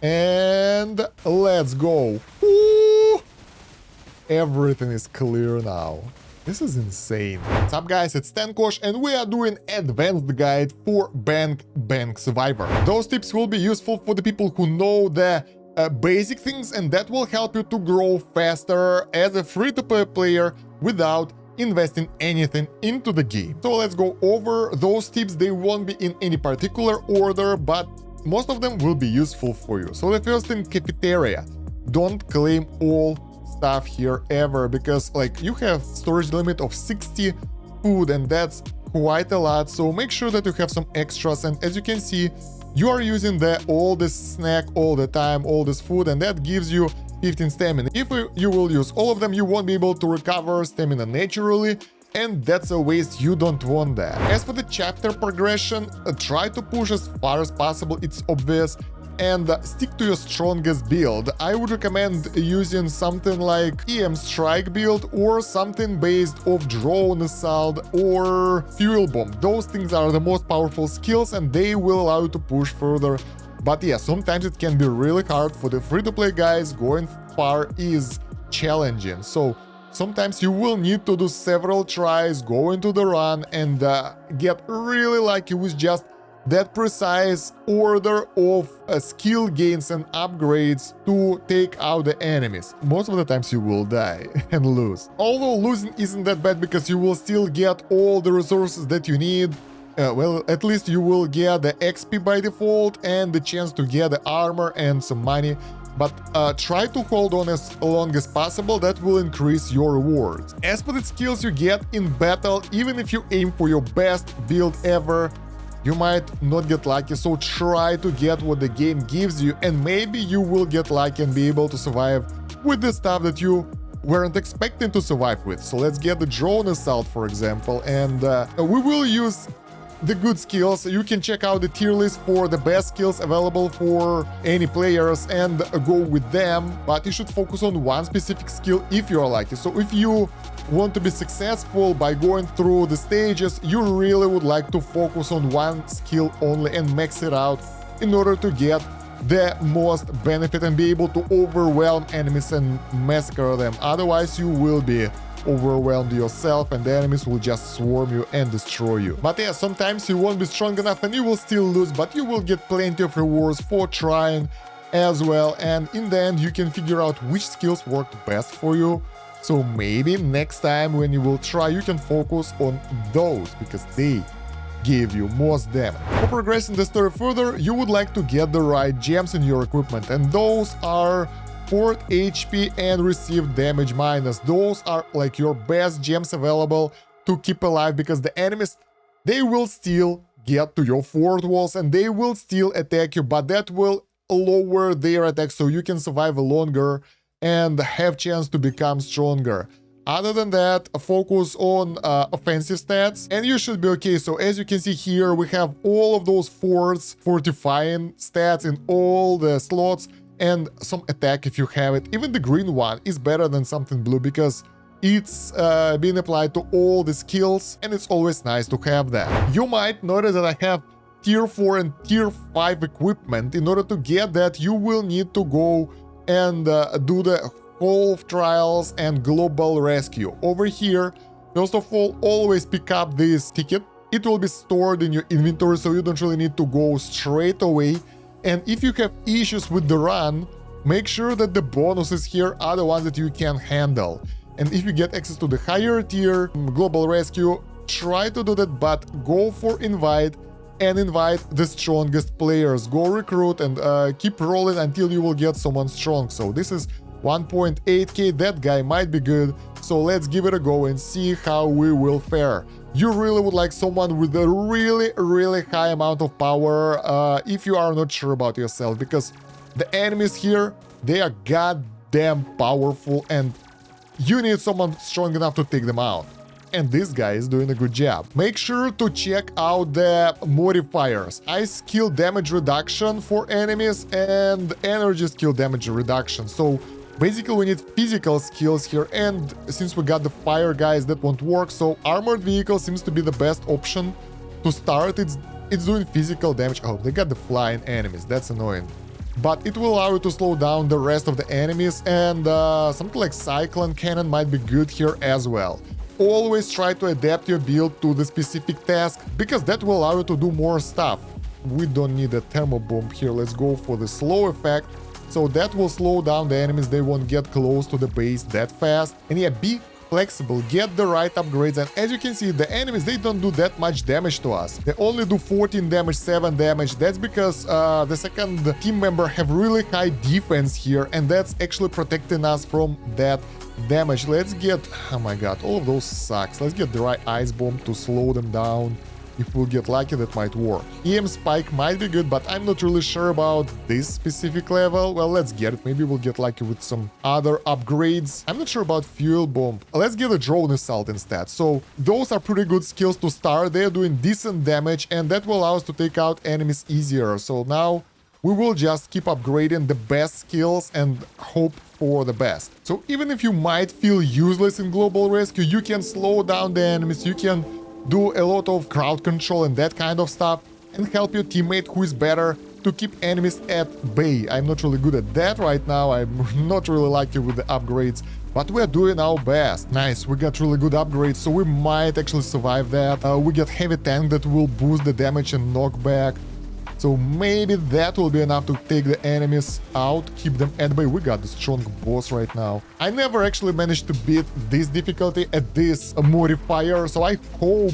And let's go. Woo! Everything is clear now. This is insane. What's up, guys? It's Kosh, and we are doing advanced guide for Bank Survivor. Those tips will be useful for the people who know the basic things, and that will help you to grow faster as a free-to-play player without investing anything into the game. So let's go over those tips. They won't be in any particular order, but most of them will be useful for you. So the first thing, Cafeteria. Don't claim all stuff here ever, because like you have storage limit of 60 food, and that's quite a lot. So make sure that you have some extras, and as you can see, you are using all this snack all the time, all this food, and that gives you 15 stamina. If you will use all of them, you won't be able to recover stamina naturally, and that's a waste. You don't want that. As for the chapter progression, try to push as far as possible, it's obvious, and stick to your strongest build. I would recommend using something like EM Strike build or something based off Drone Assault or Fuel Bomb. Those things are the most powerful skills, and they will allow you to push further. But yeah, sometimes it can be really hard for the free-to-play guys. Going far is challenging, so sometimes you will need to do several tries, go into the run, and get really lucky with just that precise order of skill gains and upgrades to take out the enemies. Most of the times you will die and lose. Although losing isn't that bad, because you will still get all the resources that you need. Well, at least you will get the XP by default and the chance to get the armor and some money. But try to hold on as long as possible. That will increase your rewards. As for the skills you get in battle, even if you aim for your best build ever, you might not get lucky, so try to get what the game gives you, and maybe you will get lucky and be able to survive with the stuff that you weren't expecting to survive with. So let's get the Drone Assault, for example, and we will use the good skills. You can check out the tier list for the best skills available for any players and go with them, but you should focus on one specific skill if you are lucky. So if you want to be successful by going through the stages, you really would like to focus on one skill only and max it out in order to get the most benefit and be able to overwhelm enemies and massacre them. Otherwise, you will be overwhelmed yourself, and the enemies will just swarm you and destroy you. But yeah, sometimes you won't be strong enough and you will still lose, but you will get plenty of rewards for trying as well, and in the end you can figure out which skills worked best for you. So maybe next time when you will try, you can focus on those, because they give you most damage. For progressing the story further, you would like to get the right gems in your equipment, and those are Fort HP and Received Damage Minus. Those are like your best gems available to keep alive, because the enemies, they will still get to your fort walls and they will still attack you, but that will lower their attack so you can survive longer and have chance to become stronger. Other than that, focus on offensive stats and you should be okay. So as you can see here, we have all of those forts fortifying stats in all the slots, and some attack if you have it. Even the green one is better than something blue, because it's being applied to all the skills, and it's always nice to have that. You might notice that I have tier 4 and tier 5 equipment. In order to get that, you will need to go and do the Hall of Trials and Global Rescue. Over here, first of all, always pick up this ticket. It will be stored in your inventory, so you don't really need to go straight away. And if you have issues with the run, make sure that the bonuses here are the ones that you can handle. And if you get access to the higher tier Global Rescue, try to do that, but go for invite and invite the strongest players. Go recruit and keep rolling until you will get someone strong. So this is 1.8k, that guy might be good, so let's give it a go and see how we will fare. You really would like someone with a really high amount of power if you are not sure about yourself, because the enemies here, they are goddamn powerful and you need someone strong enough to take them out. And this guy is doing a good job. Make sure to check out the modifiers. Ice skill damage reduction for enemies and energy skill damage reduction. So basically we need physical skills here, and since we got the fire guys, that won't work. So armored vehicle seems to be the best option to start. It's doing physical damage. Oh, they got the flying enemies. That's annoying. but it will allow you to slow down the rest of the enemies, and something like Cyclone Cannon might be good here as well. Always try to adapt your build to the specific task, because that will allow you to do more stuff. We don't need a Thermo Bomb here, let's go for the slow effect. So that will slow down the enemies, they won't get close to the base that fast. And yeah, be flexible, get the right upgrades, and as you can see, the enemies, they don't do that much damage to us. They only do 14 damage, 7 damage. That's because the second team member have really high defense here, and that's actually protecting us from that damage. Let's get, oh my god, all of those sucks. Let's get the right Ice Bomb to slow them down. If we'll get lucky, that might work. EM Spike might be good, but I'm not really sure about this specific level. Well, let's get it. Maybe we'll get lucky with some other upgrades. I'm not sure about Fuel Bomb. Let's get a Drone Assault instead. So those are pretty good skills to start. They're doing decent damage, and that will allow us to take out enemies easier. So now we will just keep upgrading the best skills and hope for the best. So even if you might feel useless in Global Rescue, you can slow down the enemies, you can do a lot of crowd control and that kind of stuff, and help your teammate who is better to keep enemies at bay. I'm not really good at that right now, I'm not really lucky with the upgrades, but we're doing our best. Nice, we got really good upgrades, so we might actually survive that. We get heavy tank that will boost the damage and knockback. So maybe that will be enough to take the enemies out, keep them at bay. We got the strong boss right now. I never actually managed to beat this difficulty at this modifier, so I hope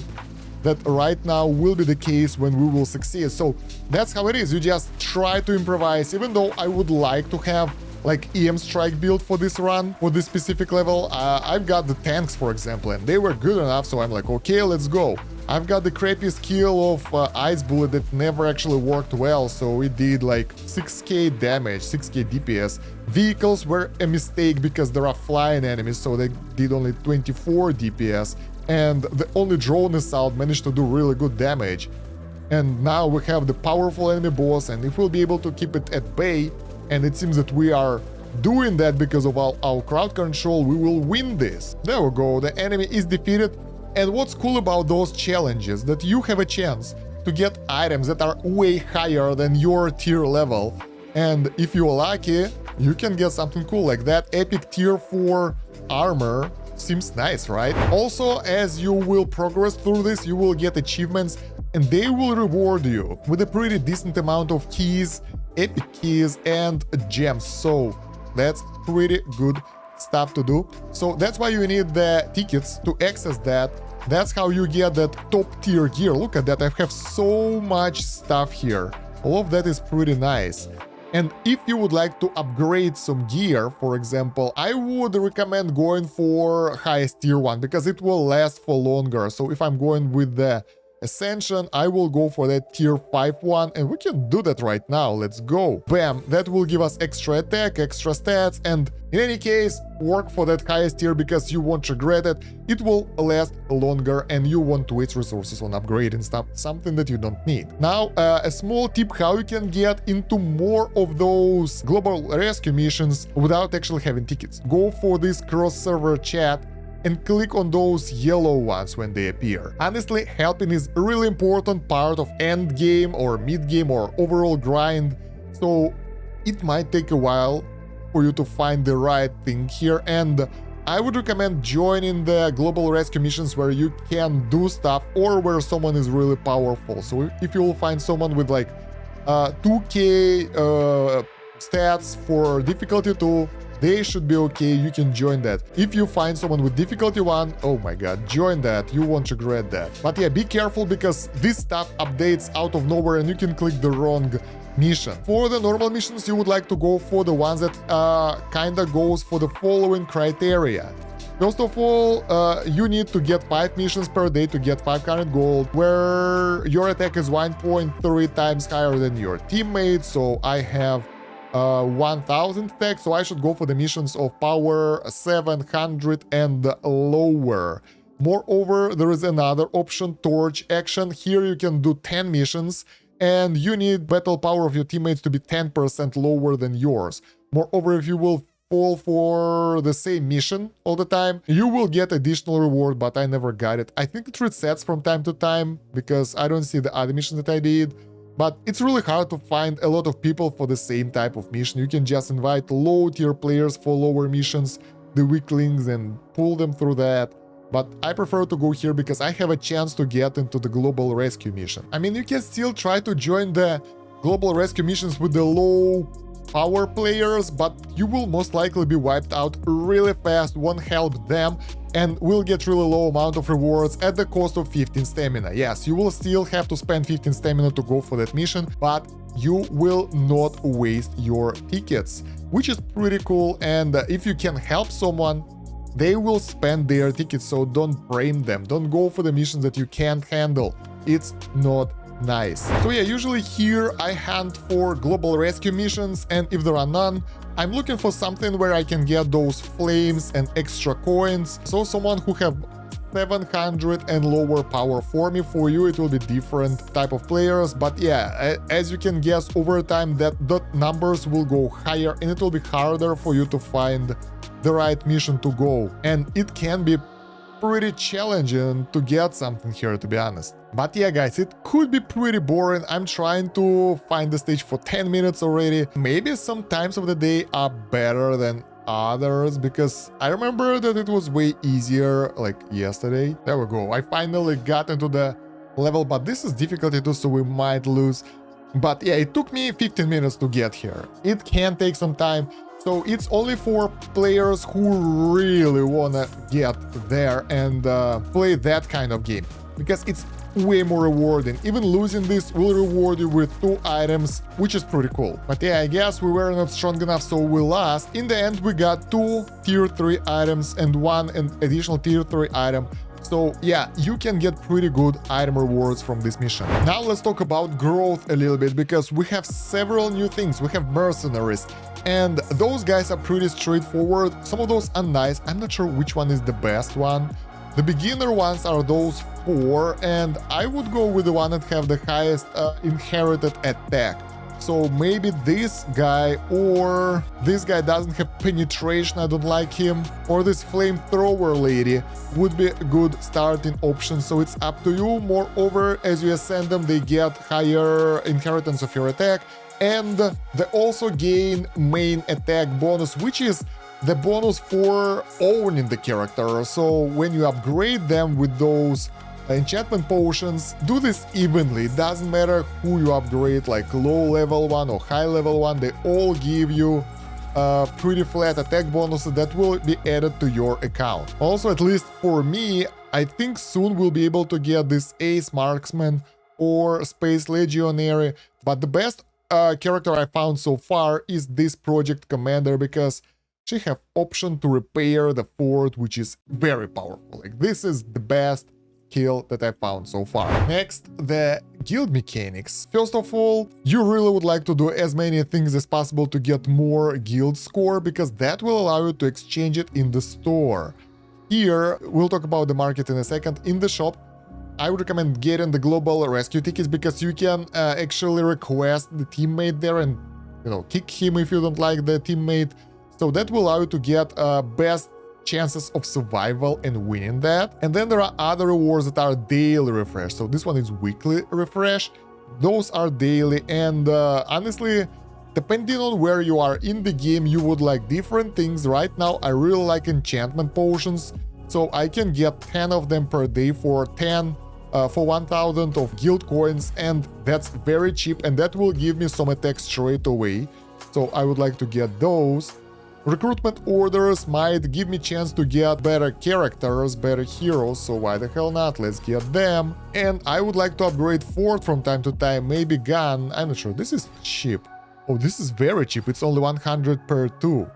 that right now will be the case when we will succeed. So that's how it is, you just try to improvise, even though I would like to have like EM Strike build for this run, for this specific level. I've got the tanks, for example, and they were good enough, so I'm like, okay, let's go. I've got the crappy skill of Ice Bullet that never actually worked well, so it did like 6k damage, 6k DPS. Vehicles were a mistake because there are flying enemies, so they did only 24 DPS, and the only Drone Assault managed to do really good damage. And now we have the powerful enemy boss, and if we'll be able to keep it at bay, and it seems that we are doing that because of our crowd control, we will win this. There we go, the enemy is defeated. And what's cool about those challenges, that you have a chance to get items that are way higher than your tier level. And if you're lucky, you can get something cool like that. Epic tier 4 armor seems nice, right? Also, as you will progress through this, you will get achievements, and they will reward you with a pretty decent amount of keys, epic keys, and gems. So that's pretty good stuff to do. So that's why you need the tickets to access that. That's how you get that top tier gear. Look at that, I have so much stuff here. All of that is pretty nice. And if you would like to upgrade some gear, for example, I would recommend going for highest tier one, because it will last for longer. So if I'm going with the Ascension, I will go for that tier 5 one, and we can do that right now. Let's go. Bam, that will give us extra attack, extra stats, and in any case, work for that highest tier because you won't regret it. It will last longer, and you won't waste resources on upgrading stuff, something that you don't need. Now, a small tip how you can get into more of those global rescue missions without actually having tickets. Go for this cross-server chat and click on those yellow ones when they appear. Honestly, helping is a really important part of end game or mid game or overall grind, so it might take a while for you to find the right thing here, and I would recommend joining the global rescue missions where you can do stuff or where someone is really powerful. So if you will find someone with like 2k stats for difficulty 2, they should be okay, you can join that. If you find someone with difficulty 1, oh my god, join that, you won't regret that. But yeah, be careful because this stuff updates out of nowhere and you can click the wrong mission. For the normal missions, you would like to go for the ones that kinda goes for the following criteria. First of all, you need to get 5 missions per day to get 500 gold, where your attack is 1.3 times higher than your teammates, so I have 1000 attack, so I should go for the missions of power 700 and lower. Moreover, there is another option, torch action. Here you can do 10 missions, and you need battle power of your teammates to be 10% lower than yours. Moreover, if you will fall for the same mission all the time, you will get additional reward, but I never got it. I think it resets from time to time, because I don't see the other mission that I did. but it's really hard to find a lot of people for the same type of mission. You can just invite low tier players for lower missions, the weaklings, and pull them through that. But I prefer to go here because I have a chance to get into the global rescue mission. I mean, you can still try to join the global rescue missions with the low power players, but you will most likely be wiped out really fast, won't help them, and will get really low amount of rewards at the cost of 15 stamina. Yes, you will still have to spend 15 stamina to go for that mission, but you will not waste your tickets, which is pretty cool. And if you can help someone, they will spend their tickets, so don't blame them. Don't go for the missions that you can't handle. It's not nice. So yeah, usually here I hunt for global rescue missions, and if there are none, I'm looking for something where I can get those flames and extra coins. So someone who have 700 and lower power for me. For you it will be different type of players, but yeah, as you can guess, over time that numbers will go higher and it will be harder for you to find the right mission to go, and it can be pretty challenging to get something here, to be honest. But yeah, guys, it could be pretty boring. I'm trying to find the stage for 10 minutes already. Maybe some times of the day are better than others, because I remember that it was way easier like yesterday. There we go. I finally got into the level, but this is difficulty too, so we might lose. But yeah, it took me 15 minutes to get here. It can take some time. So it's only for players who really wanna get there and play that kind of game, because it's way more rewarding. Even losing this will reward you with 2 items, which is pretty cool. But yeah, I guess we were not strong enough, so we lost. In the end, we got 2 tier 3 items and 1 additional tier 3 item. So yeah, you can get pretty good item rewards from this mission. Now let's talk about growth a little bit, because we have several new things. We have mercenaries, and those guys are pretty straightforward. Some of those are nice. I'm not sure which one is the best one. The beginner ones are those 4, and I would go with the one that have the highest inherited attack. So maybe this guy, or this guy doesn't have penetration, I don't like him, or this flamethrower lady would be a good starting option. So it's up to you. Moreover, as you ascend them, they get higher inheritance of your attack, and they also gain main attack bonus, which is the bonus for owning the character. So when you upgrade them with those enchantment potions, do this evenly. It doesn't matter who you upgrade, like low level one or high level one, they all give you pretty flat attack bonuses that will be added to your account. Also, at least for me, I think soon we'll be able to get this Ace Marksman or Space Legionary, but the best character I found so far is this Project Commander, because she have option to repair the fort, which is very powerful. Like, this is the best skill that I found so far. Next, the guild mechanics. First of all, you really would like to do as many things as possible to get more guild score, because that will allow you to exchange it in the store. Here, we'll talk about the market in a second. In the shop, I would recommend getting the global rescue tickets, because you can actually request the teammate there and, you know, kick him if you don't like the teammate. So that will allow you to get best chances of survival and winning that. And then there are other rewards that are daily refresh. So this one is weekly refresh. Those are daily, and honestly, depending on where you are in the game, you would like different things. Right now, I really like enchantment potions, so I can get 10 of them per day for 1,000 of guild coins, and that's very cheap, and that will give me some attack straight away. So I would like to get those. Recruitment orders might give me chance to get better characters, better heroes, so why the hell not? Let's get them. And I would like to upgrade fort from time to time, maybe gun, I'm not sure. This is cheap. Oh, this is very cheap. It's only 100 per 2.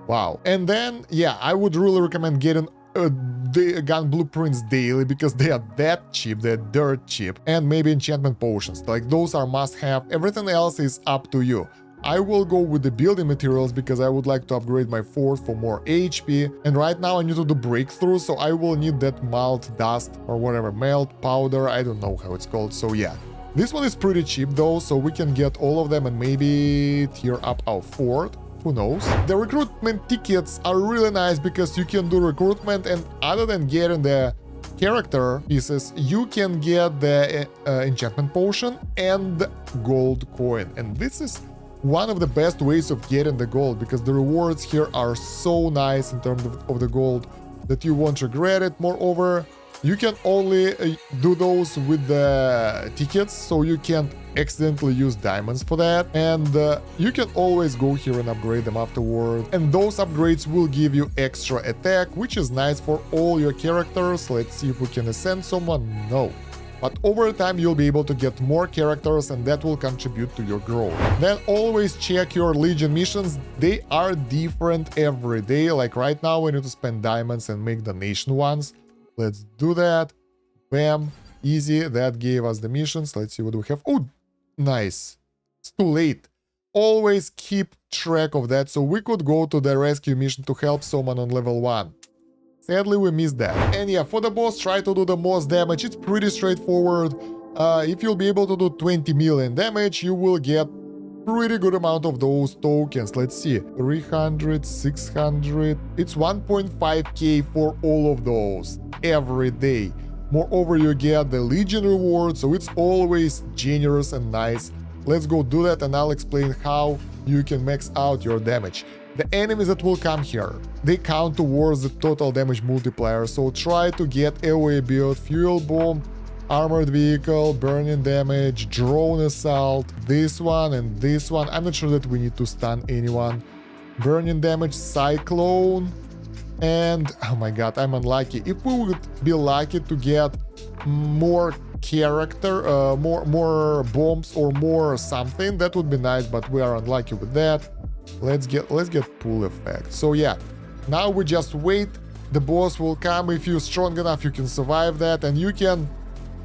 Wow. And then, yeah, I would really recommend getting the gun blueprints daily, because they are that cheap, they're dirt cheap. And maybe enchantment potions, like those are must have. Everything else is up to you. I will go with the building materials, because I would like to upgrade my fort for more HP. And right now I need to do breakthrough, so I will need that melt dust or whatever, melt powder, I don't know how it's called. So yeah, this one is pretty cheap though, so we can get all of them and maybe tier up our fort. Who knows? The recruitment tickets are really nice, because you can do recruitment, and other than getting the character pieces, you can get the enchantment potion and gold coin. And this is one of the best ways of getting the gold, because the rewards here are so nice in terms of the gold that you won't regret it. Moreover, you can only do those with the tickets, so you can't accidentally use diamonds for that. And you can always go here and upgrade them afterward. And those upgrades will give you extra attack, which is nice for all your characters. Let's see if we can ascend someone. No. But over time, you'll be able to get more characters, and that will contribute to your growth. Then always check your Legion missions. They are different every day. Like right now, we need to spend diamonds and make donation ones. Let's do that. Bam. Easy. That gave us the missions. Let's see what we have. Oh, nice. It's too late. Always keep track of that. So we could go to the rescue mission to help someone on level 1. Sadly, we missed that. And yeah, for the boss, try to do the most damage. It's pretty straightforward. If you'll be able to do 20 million damage, you will get pretty good amount of those tokens. Let's see, 300, 600. It's 1.5k for all of those every day. Moreover, you get the Legion reward, so it's always generous and nice. Let's go do that, and I'll explain how you can max out your damage. The enemies that will come here, they count towards the total damage multiplier, so try to get AoE build, fuel bomb, armored vehicle, burning damage, drone assault, this one and this one. I'm not sure that we need to stun anyone. Burning damage, cyclone, and oh my god, I'm unlucky. If we would be lucky to get more character, more bombs or more something, that would be nice, but we are unlucky with that. Let's get pull effect. So yeah, now we just wait. The boss will come. If you're strong enough, you can survive that, and you can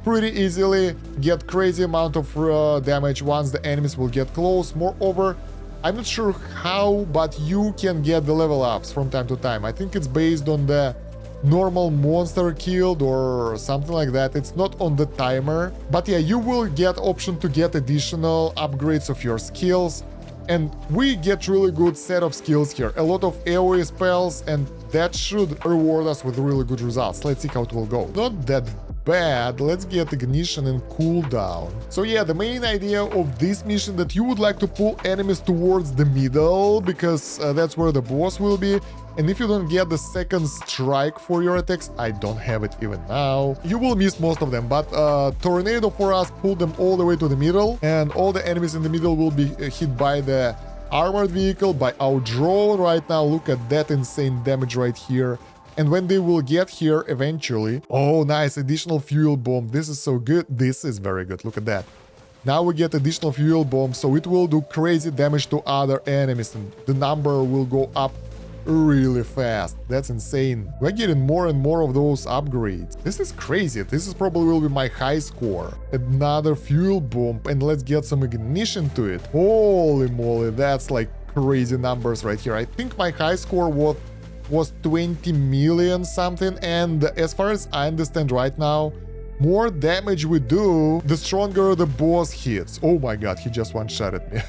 pretty easily get crazy amount of damage once the enemies will get close. Moreover, I'm not sure how, but you can get the level ups from time to time. I think it's based on the normal monster killed or something like that. It's not on the timer, but yeah, you will get option to get additional upgrades of your skills. And we get really good set of skills here, a lot of AoE spells, and that should reward us with really good results. Let's see how it will go. Not that bad. Let's get ignition and cooldown. So yeah, the main idea of this mission that you would like to pull enemies towards the middle, because that's where the boss will be. And if you don't get the second strike for your attacks, I don't have it even now, you will miss most of them. But Tornado for us pulled them all the way to the middle, and all the enemies in the middle will be hit by the armored vehicle, by our drone right now. Look at that insane damage right here. And when they will get here eventually... Oh, nice, additional fuel bomb. This is so good. This is very good. Look at that. Now we get additional fuel bomb, so it will do crazy damage to other enemies, and the number will go up really fast. That's insane. We're getting more and more of those upgrades. This is crazy. This is probably will be my high score. Another fuel bomb, and let's get some ignition to it. Holy moly, that's like crazy numbers right here. I think my high score was 20 million something, and as far as I understand right now, more damage we do, the stronger the boss hits. Oh my god, he just one-shotted me.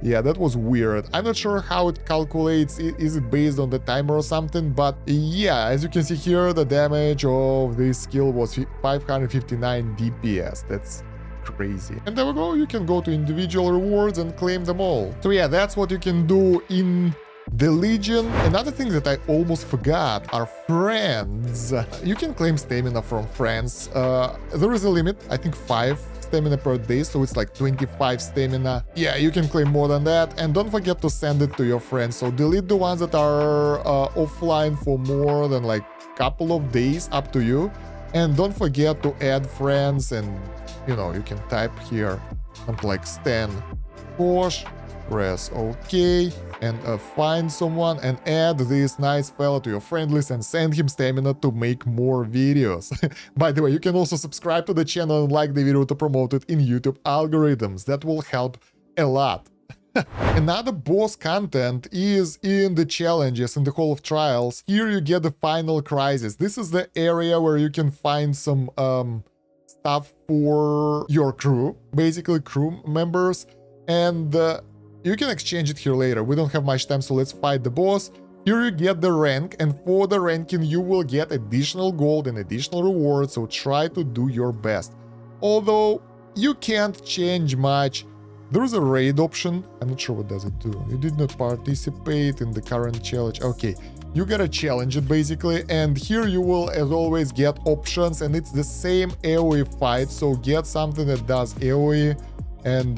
Yeah, that was weird. I'm not sure how it calculates. Is it based on the timer or something? But yeah, as you can see here, the damage of this skill was 559 DPS. That's crazy. And there we go. You can go to individual rewards and claim them all. So yeah, that's what you can do in the Legion. Another thing that I almost forgot are friends. You can claim stamina from friends. There is a limit, I think 5 stamina per day, so it's like 25 stamina. Yeah, you can claim more than that, and don't forget to send it to your friends. So delete the ones that are offline for more than like couple of days, up to you. And don't forget to add friends, and you know, you can type here and like Stan Kosh, press OK, and find someone and add this nice fella to your friend list and send him stamina to make more videos. By the way, you can also subscribe to the channel and like the video to promote it in YouTube algorithms. That will help a lot. Another boss content is in the challenges in the Hall of Trials. Here you get the final crisis. This is the area where you can find some stuff for your crew, basically crew members, and you can exchange it here later. We don't have much time, so let's fight the boss. Here you get the rank, and for the ranking you will get additional gold and additional rewards, so try to do your best. Although you can't change much. There is a raid option. I'm not sure what does it do. You did not participate in the current challenge. Okay, you gotta challenge it basically, and here you will as always get options, and it's the same AoE fight, so get something that does AoE and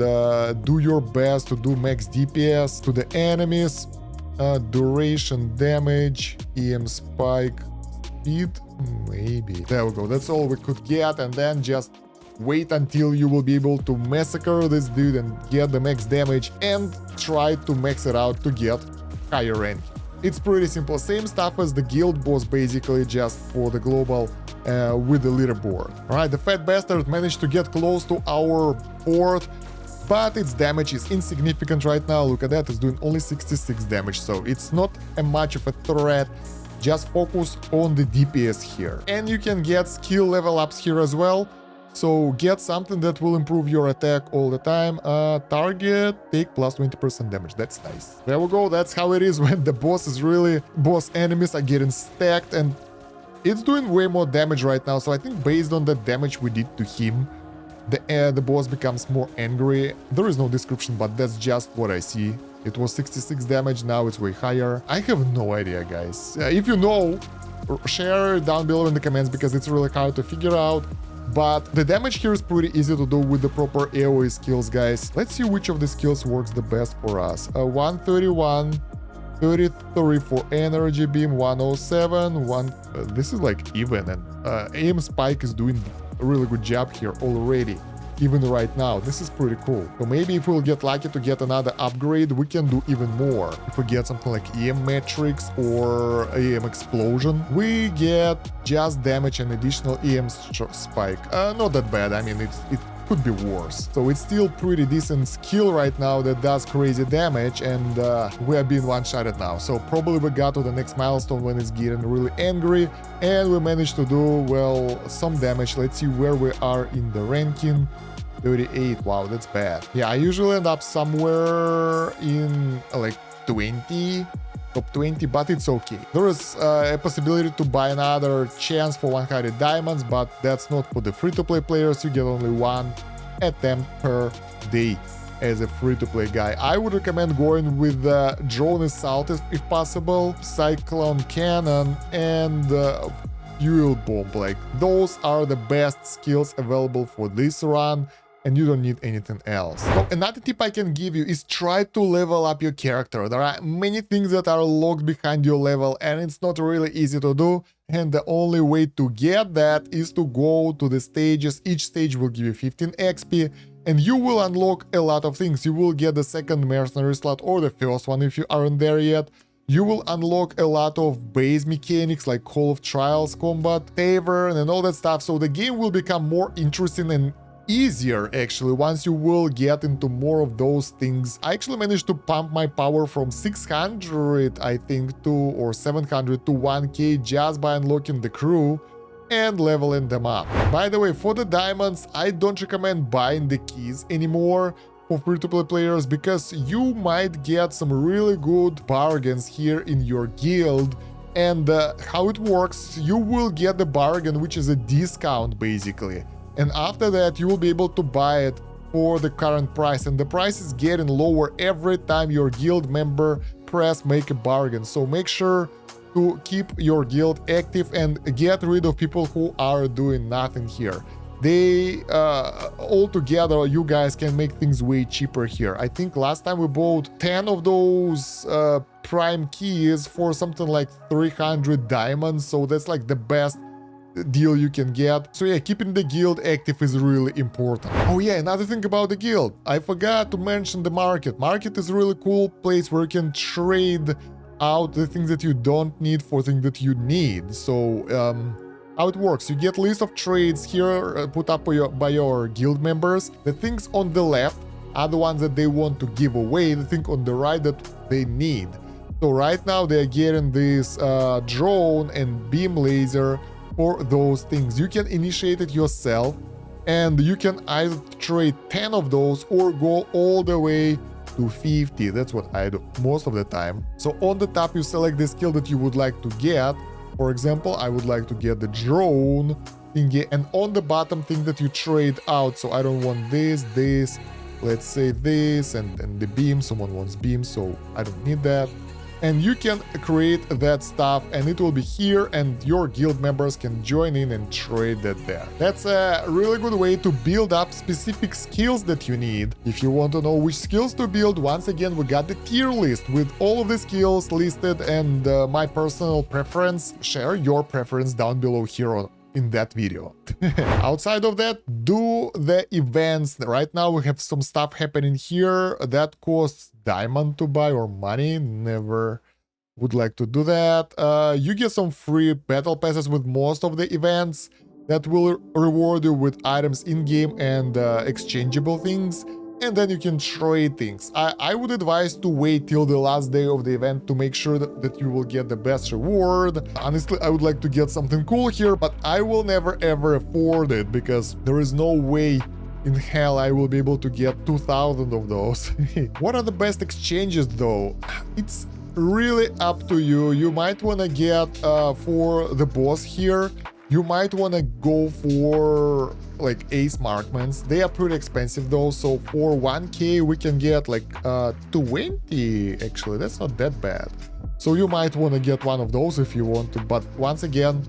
do your best to do max DPS to the enemies. Duration damage, EM spike, speed, maybe. There we go, that's all we could get, and then just wait until you will be able to massacre this dude and get the max damage and try to max it out to get higher rank. It's pretty simple, same stuff as the guild boss basically, just for the global with the leaderboard. Alright, the fat bastard managed to get close to our fort, but its damage is insignificant right now. Look at that, it's doing only 66 damage, so it's not a much of a threat. Just focus on the DPS here. And you can get skill level ups here as well, so get something that will improve your attack all the time. Target, take plus 20% damage, that's nice. There we go, that's how it is when the boss enemies are getting stacked, and it's doing way more damage right now, so I think based on the damage we did to him, the boss becomes more angry. There is no description, but that's just what I see. It was 66 damage, now it's way higher. I have no idea, guys. If you know, share down below in the comments, because it's really hard to figure out. But the damage here is pretty easy to do with the proper AoE skills, guys. Let's see which of the skills works the best for us. 131, 33 for energy beam, 107, this is like even, and aim spike is doing a really good job here already, even right now. This is pretty cool. So maybe if we'll get lucky to get another upgrade, we can do even more. If we get something like EM Matrix or EM Explosion, we get just damage and additional EM spike. Not that bad, I mean, it could be worse. So it's still pretty decent skill right now that does crazy damage, and we are being one-shotted now. So probably we got to the next milestone when it's getting really angry, and we managed to do, well, some damage. Let's see where we are in the ranking. 38, wow, that's bad. Yeah, I usually end up somewhere in like 20, top 20, but it's okay. There is a possibility to buy another chance for 100 diamonds, but that's not for the free-to-play players. You get only one attempt per day as a free-to-play guy. I would recommend going with the drone assault if possible, cyclone cannon, and fuel bomb. Like, those are the best skills available for this run, and you don't need anything else. So another tip I can give you is try to level up your character. There are many things that are locked behind your level, and it's not really easy to do, and the only way to get that is to go to the stages. Each stage will give you 15 XP, and you will unlock a lot of things. You will get the second mercenary slot, or the first one if you aren't there yet. You will unlock a lot of base mechanics like Call of Trials combat, Tavern, and all that stuff, so the game will become more interesting and easier actually once you will get into more of those things. I actually managed to pump my power from 600 I think to, or 700 to 1k just by unlocking the crew and leveling them up. By the way, for the diamonds, I don't recommend buying the keys anymore for free-to-play players, because you might get some really good bargains here in your guild. And how it works, you will get the bargain, which is a discount basically, and after that you will be able to buy it for the current price, and the price is getting lower every time your guild member press make a bargain. So make sure to keep your guild active and get rid of people who are doing nothing here. They all together, you guys can make things way cheaper here. I think last time we bought 10 of those prime keys for something like 300 diamonds, so that's like the best deal you can get. So yeah, keeping the guild active is really important. Oh yeah, another thing about the guild, I forgot to mention the market. Market is a really cool place where you can trade out the things that you don't need for things that you need. So how it works, you get list of trades here put up by your guild members. The things on the left are the ones that they want to give away, the thing on the right that they need. So right now they're getting this drone and beam laser for those things. You can initiate it yourself, and you can either trade 10 of those or go all the way 250. That's what I do most of the time. So on the top, you select the skill that you would like to get. For example, I would like to get the drone thingy, and on the bottom thing that you trade out. So I don't want this, let's say this, and the beam. Someone wants beam, so I don't need that. And you can create that stuff, and it will be here, and your guild members can join in and trade that there. That's a really good way to build up specific skills that you need. If you want to know which skills to build, once again, we got the tier list with all of the skills listed and my personal preference. Share your preference down below here in that video. Outside of that, do the events. Right now we have some stuff happening here that costs diamond to buy or money. Never would like to do that. You get some free battle passes with most of the events that will reward you with items in game and exchangeable things. And then you can trade things. I would advise to wait till the last day of the event to make sure that you will get the best reward. Honestly, I would like to get something cool here, but I will never ever afford it because there is no way in hell I will be able to get 2,000 of those. What are the best exchanges though? It's really up to you. You might want to get for the boss here, you might want to go for like ace markments. They are pretty expensive though, so for 1k we can get like 20. Actually, that's not that bad. So you might want to get one of those if you want to, but once again,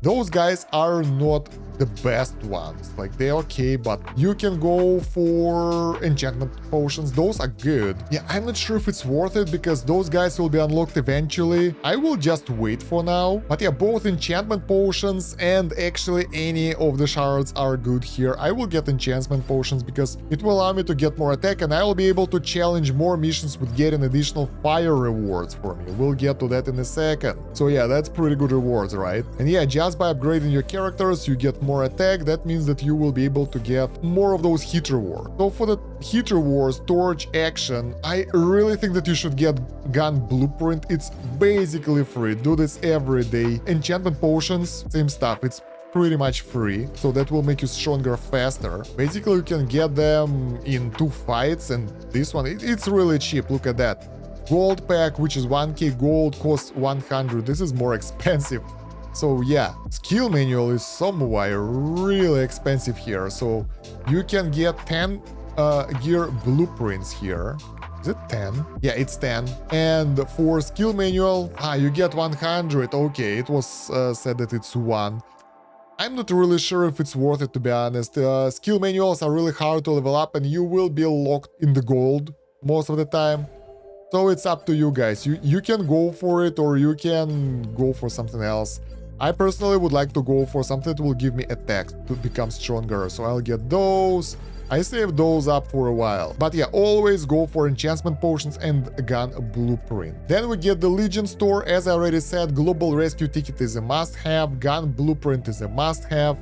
those guys are not the best ones. Like, they're okay, but you can go for enchantment potions. Those are good. Yeah, I'm not sure if it's worth it because those guys will be unlocked eventually. I will just wait for now. But yeah, both enchantment potions and actually any of the shards are good here. I will get enchantment potions because it will allow me to get more attack, and I will be able to challenge more missions with getting additional fire rewards for me. We'll get to that in a second. So yeah, that's pretty good rewards, right? And yeah, just by upgrading your characters, you get more attack. That means that you will be able to get more of those hit rewards. So for the hit rewards, torch action, I really think that you should get gun blueprint. It's basically free. Do this every day. Enchantment potions, same stuff. It's pretty much free, so that will make you stronger faster. Basically, you can get them in 2 fights, and this one, it's really cheap. Look at that. Gold pack, which is 1k gold, costs 100. This is more expensive. So yeah, skill manual is somewhat really expensive here. So you can get 10 gear blueprints here. Is it 10? Yeah, it's 10. And for skill manual, you get 100. Okay, it was said that it's 1. I'm not really sure if it's worth it, to be honest. Skill manuals are really hard to level up, and you will be locked in the gold most of the time. So it's up to you guys. You can go for it, or you can go for something else. I personally would like to go for something that will give me attack to become stronger. So I'll get those. I saved those up for a while. But yeah, always go for enchantment potions and gun blueprint. Then we get the Legion store. As I already said, global rescue ticket is a must-have. Gun blueprint is a must-have.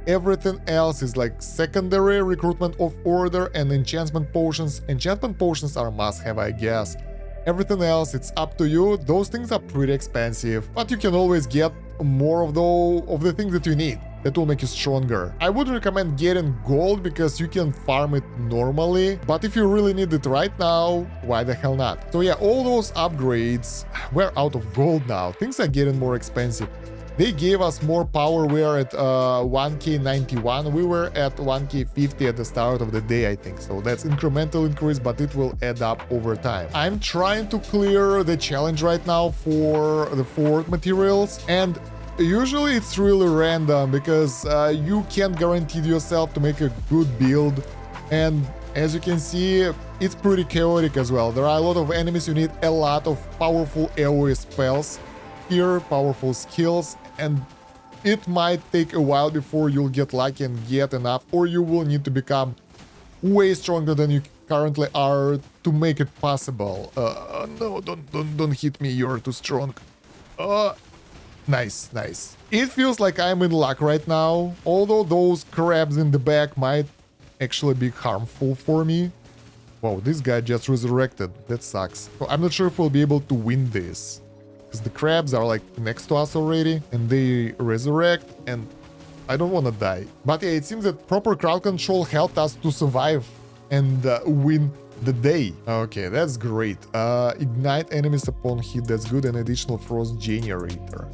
Everything else is like secondary recruitment of order and enchantment potions. Enchantment potions are must-have, I guess. Everything else, it's up to you. Those things are pretty expensive, but you can always get more of the things that you need that will make you stronger. I would recommend getting gold because you can farm it normally, but if you really need it right now, why the hell not? So yeah, all those upgrades, we're out of gold now. Things are getting more expensive. They gave us more power. We are at 1k 91. We were at 1k 50 at the start of the day, I think. So that's incremental increase, but it will add up over time. I'm trying to clear the challenge right now for the fort materials, and usually it's really random because you can't guarantee yourself to make a good build. And as you can see, it's pretty chaotic as well. There are a lot of enemies. You need a lot of powerful AoE spells here, powerful skills, and it might take a while before you'll get lucky and get enough, or you will need to become way stronger than you currently are to make it possible. No, don't hit me, you're too strong. Nice. It feels like I'm in luck right now, although those crabs in the back might actually be harmful for me. Wow, this guy just resurrected. That sucks. So I'm not sure if we'll be able to win this, because the crabs are like next to us already and they resurrect, and I don't want to die. But yeah, it seems that proper crowd control helped us to survive and win the day. Okay, that's great. Ignite enemies upon hit, that's good. An additional frost generator.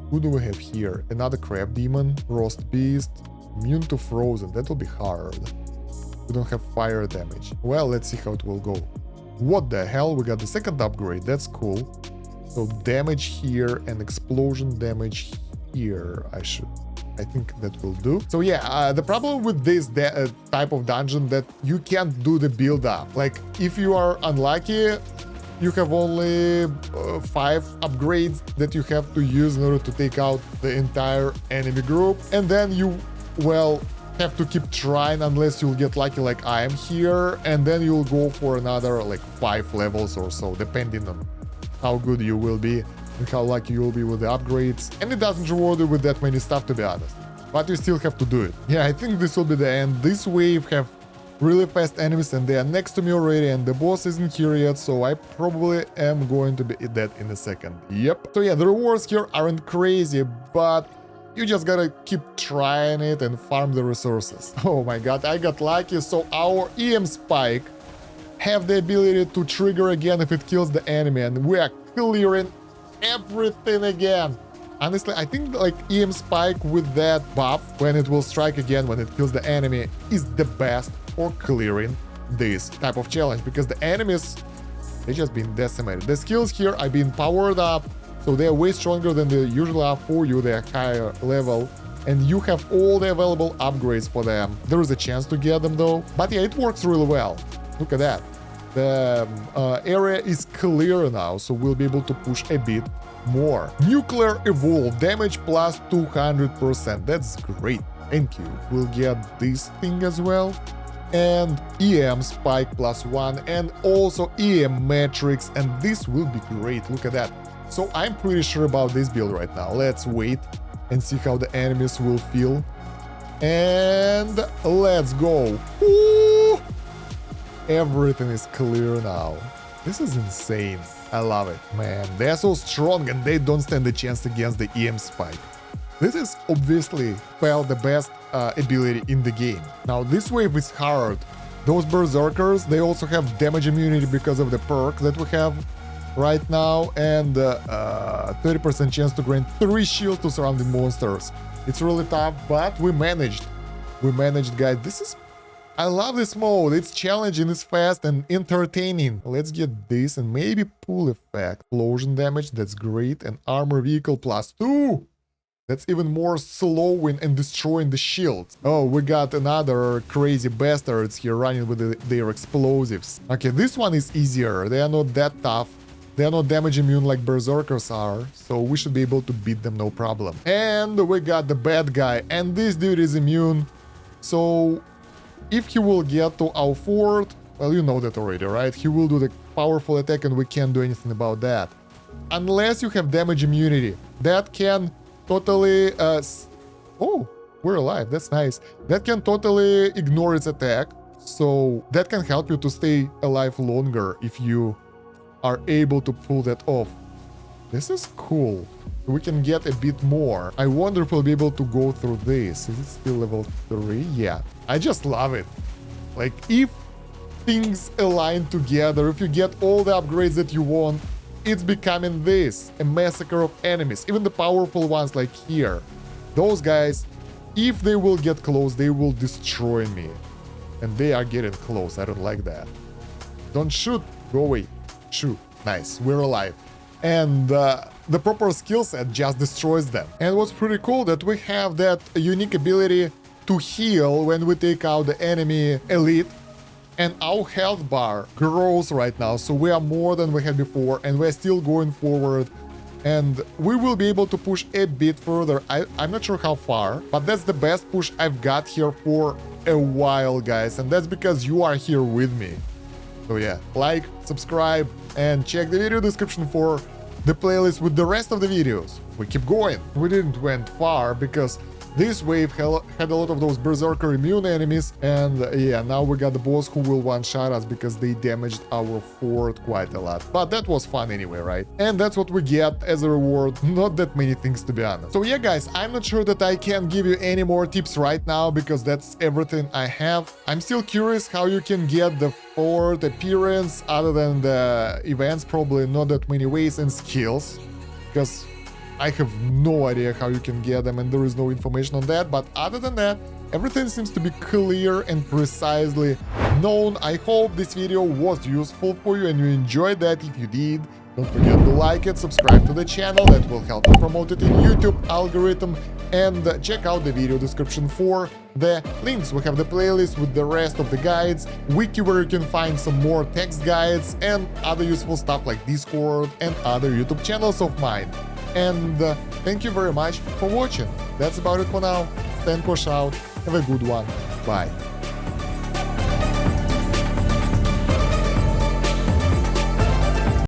Who do we have here? Another crab demon, frost beast, immune to frozen. That will be hard. We don't have fire damage. Well, let's see how it will go. What the hell? We got the second upgrade. That's cool. So damage here and explosion damage here. I think that will do. So yeah, the problem with this type of dungeon that you can't do the build up. Like if you are unlucky, you have only 5 upgrades that you have to use in order to take out the entire enemy group. And then you, well, have to keep trying unless you'll get lucky like I am here. And then you'll go for another like 5 levels or so, depending on how good you will be and how lucky you will be with the upgrades. And it doesn't reward you with that many stuff, to be honest. But you still have to do it. Yeah, I think this will be the end. This wave have really fast enemies and they are next to me already, and the boss isn't here yet, so I probably am going to be dead in a second. Yep. So yeah, the rewards here aren't crazy, but you just gotta keep trying it and farm the resources. Oh my god, I got lucky. So our EM spike have the ability to trigger again if it kills the enemy, and we are clearing everything again. Honestly, I think like EM spike with that buff, when it will strike again when it kills the enemy, is the best for clearing this type of challenge, because the enemies, they just been decimated. The skills here are being powered up, so they are way stronger than they usually are for you. They are higher level, and you have all the available upgrades for them. There is a chance to get them though, but yeah, it works really well. Look at that. The area is clear now, so we'll be able to push a bit more. Nuclear Evolve, damage plus 200%. That's great. Thank you. We'll get this thing as well. And EM Spike plus 1, and also EM Matrix, and this will be great. Look at that. So I'm pretty sure about this build right now. Let's wait and see how the enemies will feel. And let's go. Woo! Everything is clear now. This is insane. I love it. Man, they are so strong and they don't stand a chance against the EM Spike. This is obviously, well, the best ability in the game. Now, this wave is hard. Those Berserkers, they also have damage immunity because of the perk that we have right now, and 30% chance to grant 3 shields to surrounding monsters. It's really tough, but we managed. We managed, guys. This is... I love this mode. It's challenging, it's fast and entertaining. Let's get this and maybe pull effect. Explosion damage, that's great. And armor vehicle plus 2. That's even more slowing and destroying the shields. Oh, we got another crazy bastards here running with their explosives. Okay, this one is easier. They are not that tough. They are not damage immune like Berserkers are, so we should be able to beat them no problem. And we got the bad guy, and this dude is immune. So if he will get to our fort, well, you know that already, right? He will do the powerful attack and we can't do anything about that. Unless you have damage immunity. That can totally... Oh, we're alive. That's nice. That can totally ignore its attack. So that can help you to stay alive longer if you are able to pull that off. This is cool. We can get a bit more. I wonder if we'll be able to go through this. Is it still level 3? Yeah. I just love it. Like, if things align together, if you get all the upgrades that you want, it's becoming this, a massacre of enemies. Even the powerful ones like here. Those guys, if they will get close, they will destroy me. And they are getting close. I don't like that. Don't shoot. Go away. Shoot. Nice. We're alive. And the proper skill set just destroys them. And what's pretty cool that we have that unique ability to heal when we take out the enemy elite. And our health bar grows right now, so we are more than we had before, and we're still going forward. And we will be able to push a bit further. I'm not sure how far, but that's the best push I've got here for a while, guys. And that's because you are here with me. So yeah, like, subscribe, and check the video description for the playlist with the rest of the videos. We keep going. We didn't went far because This wave had a lot of those berserker immune enemies, and yeah, now we got the boss who will one-shot us because they damaged our fort quite a lot. But that was fun anyway, right? And that's what we get as a reward. Not that many things, to be honest. So yeah, guys, I'm not sure that I can give you any more tips right now because that's everything I have. I'm still curious how you can get the fort appearance other than the events, probably not that many ways, and skills, because I have no idea how you can get them and there is no information on that. But other than that, everything seems to be clear and precisely known. I hope this video was useful for you and you enjoyed that. If you did, don't forget to like it, subscribe to the channel, that will help me promote it in YouTube algorithm, and check out the video description for the links. We have the playlist with the rest of the guides, wiki where you can find some more text guides and other useful stuff like Discord and other YouTube channels of mine. And thank you very much for watching. That's about it for now. Kosh out. Have a good one. Bye.